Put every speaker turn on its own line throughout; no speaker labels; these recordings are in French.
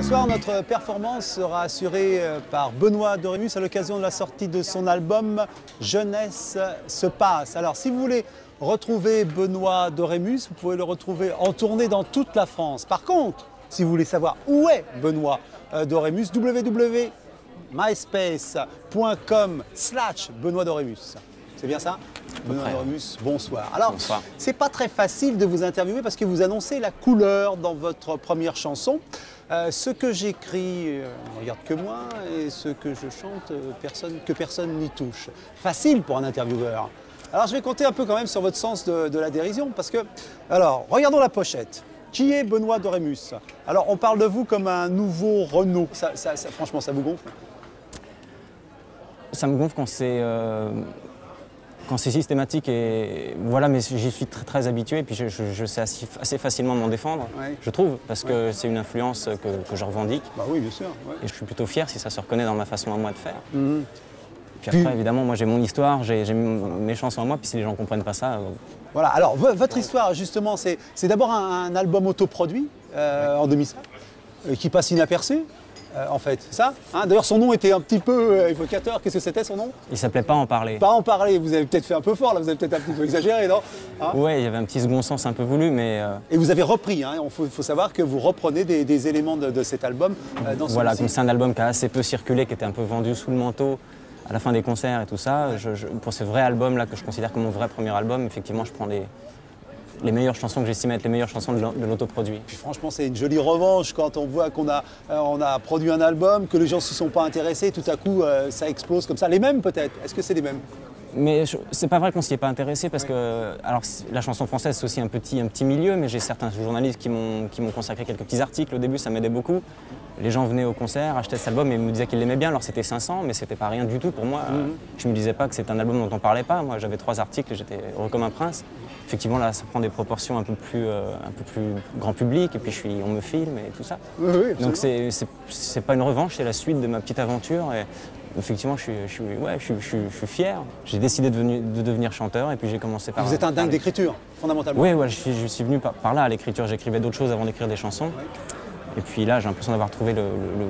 soir, notre performance sera assurée par Benoît Dorémus à l'occasion de la sortie de son album Jeunesse se passe. Alors, si vous voulez retrouver Benoît Dorémus, vous pouvez le retrouver en tournée dans toute la France. Par contre, si vous voulez savoir où est Benoît Dorémus, www.myspace.com/Benoît Dorémus. C'est bien ça? Benoît Dorémus, bonsoir. Alors, c'est pas très facile de vous interviewer parce que vous annoncez la couleur dans votre première chanson. Ce que j'écris ne regarde que moi et ce que je chante, personne n'y touche. Facile pour un intervieweur. Alors, je vais compter un peu quand même sur votre sens de la dérision parce que, alors, regardons la pochette. Qui est Benoît Dorémus? Alors, on parle de vous comme un nouveau Renault. Franchement, ça vous gonfle?
Ça me gonfle quand c'est systématique et voilà, mais j'y suis très habitué et puis je sais assez facilement m'en défendre, je trouve, parce que c'est une influence que je revendique.
Bah oui, bien sûr.
Et je suis plutôt fier si ça se reconnaît dans ma façon à moi de faire. Puis après, évidemment, moi j'ai mon histoire, j'ai mes chansons à moi, puis si les gens ne comprennent pas ça...
Voilà, alors votre histoire, justement, c'est d'abord un album autoproduit en 2005, qui passe inaperçu. En fait, c'est ça hein. D'ailleurs, son nom était un petit peu évocateur. Qu'est-ce que c'était son nom?
Il s'appelait Pas en parler.
Pas en parler. Vous avez peut-être fait un peu fort, là. Vous avez peut-être un petit peu exagéré, non hein?
Oui, il y avait un petit second sens un peu voulu, mais...
Et vous avez repris, hein. Il faut savoir que vous reprenez des éléments de cet album dans
voilà, comme c'est un album qui a assez peu circulé, qui était un peu vendu sous le manteau à la fin des concerts et tout ça, pour ce vrai album-là, que je considère comme mon vrai premier album, effectivement, je prends les meilleures chansons que j'estime être les meilleures chansons de l'autoproduit.
Puis franchement, c'est une jolie revanche quand on voit qu'on a produit un album, que les gens ne se sont pas intéressés, tout à coup ça explose comme ça. Les mêmes peut-être? Est-ce que c'est les mêmes?
Mais c'est pas vrai qu'on s'y est pas intéressé parce que alors la chanson française c'est aussi un petit milieu, mais j'ai certains journalistes qui m'ont consacré quelques petits articles. Au début ça m'aidait beaucoup. Les gens venaient au concert, achetaient cet album et me disaient qu'ils l'aimaient bien. Alors c'était 500, mais c'était pas rien du tout pour moi. Je me disais pas que c'était un album dont on parlait pas. Moi j'avais 3 articles et j'étais heureux comme un prince. Effectivement là ça prend des proportions un peu plus grand public et puis on me filme et tout ça.
Oui,
donc c'est pas une revanche, c'est la suite de ma petite aventure. Et effectivement, je suis fier. J'ai décidé de devenir chanteur et puis j'ai commencé par...
Vous êtes un dingue d'écriture, fondamentalement.
Oui, ouais, je suis venu par là à l'écriture. J'écrivais d'autres choses avant d'écrire des chansons. Et puis là, j'ai l'impression d'avoir trouvé le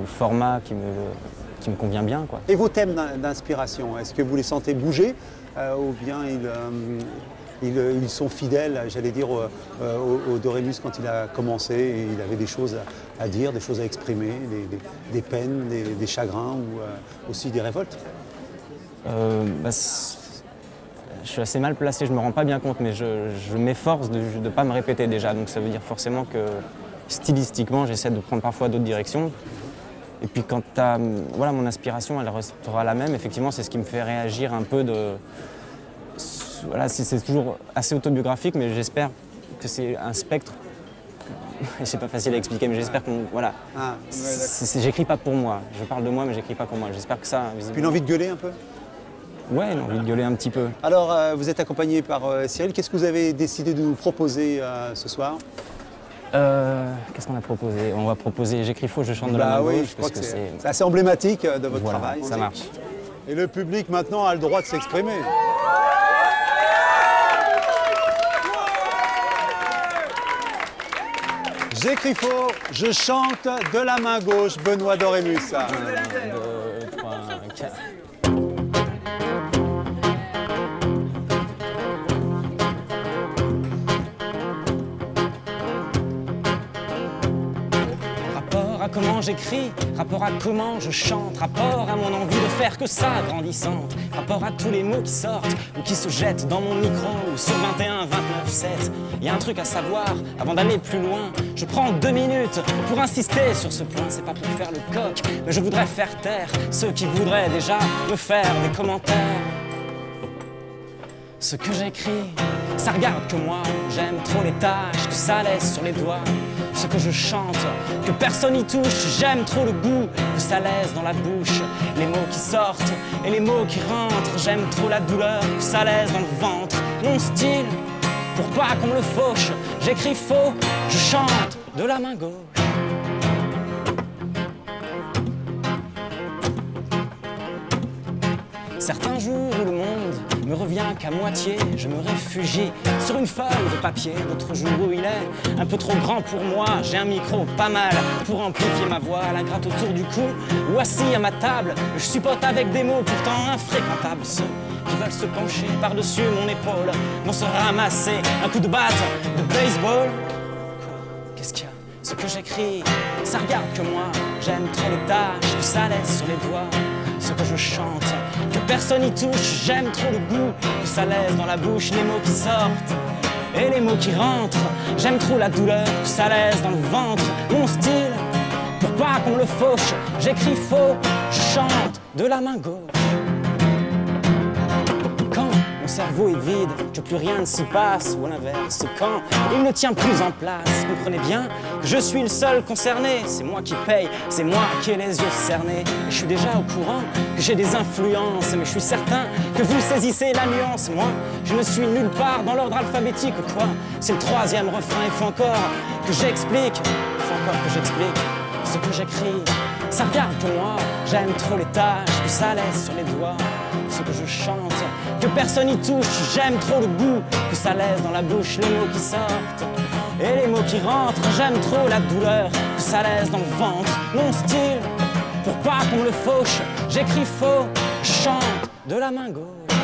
format qui me convient bien, quoi.
Et vos thèmes d'inspiration, est-ce que vous les sentez bouger ou bien ils sont fidèles, j'allais dire, au Dorémus quand il a commencé et il avait des choses à dire, des choses à exprimer, des peines, des chagrins ou aussi des révoltes?
Je suis assez mal placé, je ne me rends pas bien compte, mais je m'efforce de ne pas me répéter déjà. Donc ça veut dire forcément que stylistiquement, j'essaie de prendre parfois d'autres directions. Et puis quand voilà, mon inspiration, elle restera la même. Effectivement, c'est ce qui me fait réagir un peu de... Voilà, c'est toujours assez autobiographique, mais j'espère que c'est un spectre. C'est pas facile à expliquer, mais j'espère qu'on... Voilà. J'écris pas pour moi. Je parle de moi, mais j'écris pas pour moi. J'espère que ça...
Puis une envie de gueuler un peu?
Ouais, une envie de gueuler un petit peu.
Alors, vous êtes accompagné par Cyril. Qu'est-ce que vous avez décidé de nous proposer ce soir?
Qu'est-ce qu'on a proposé? On va proposer J'écris faux, je chante de la main gauche.
Je crois que c'est assez emblématique de votre travail.
Ça marche.
Et le public maintenant a le droit de s'exprimer. J'écris faux, je chante de la main gauche, Benoît Dorémus. 1, 2, 3, 4.
Rapport à comment j'écris, rapport à comment je chante, rapport à mon envie de faire que ça grandissante, rapport à tous les mots qui sortent ou qui se jettent dans mon micro ou sur 21, 29, 7. Il y a un truc à savoir avant d'aller plus loin. Je prends 2 minutes pour insister sur ce point. C'est pas pour faire le coq, mais je voudrais faire taire ceux qui voudraient déjà me faire des commentaires. Ce que j'écris, ça regarde que moi. J'aime trop les taches que ça laisse sur les doigts. Ce que je chante, que personne y touche. J'aime trop le goût que ça laisse dans la bouche. Les mots qui sortent et les mots qui rentrent. J'aime trop la douleur que ça laisse dans le ventre. Mon style, pour pas qu'on me le fauche. J'écris faux, je chante de la main gauche. Certains jours où le monde me revient qu'à moitié, je me réfugie sur une feuille de papier. L'autre jour où il est un peu trop grand pour moi, j'ai un micro pas mal pour amplifier ma voix. La gratte autour du cou ou assis à ma table, je supporte avec des mots pourtant infréquentables ceux qui veulent se pencher par-dessus mon épaule, vont se ramasser un coup de batte de baseball. Qu'est-ce qu'il y a? Ce que j'écris, ça regarde que moi. J'aime trop les taches que ça laisse sur les doigts. Ce que je chante, que personne y touche. J'aime trop le goût que ça laisse dans la bouche. Les mots qui sortent et les mots qui rentrent. J'aime trop la douleur que ça laisse dans le ventre. Mon style, pour pas qu'on me le fauche, j'écris faux, je chante de la main gauche. Mon cerveau est vide, que plus rien ne s'y passe, ou à l'inverse, c'est quand il ne tient plus en place. Comprenez bien que je suis le seul concerné, c'est moi qui paye, c'est moi qui ai les yeux cernés. Et je suis déjà au courant que j'ai des influences, mais je suis certain que vous saisissez la nuance. Moi, je ne suis nulle part dans l'ordre alphabétique ou quoi. C'est le troisième refrain, il faut encore que j'explique, ce que j'écris. Ça regarde que moi, j'aime trop les taches que ça laisse sur les doigts. Ce que je chante, que personne y touche, j'aime trop le goût que ça laisse dans la bouche, les mots qui sortent et les mots qui rentrent. J'aime trop la douleur que ça laisse dans le ventre. Mon style, pour pas qu'on me le fauche, j'écris faux, je chante de la main gauche.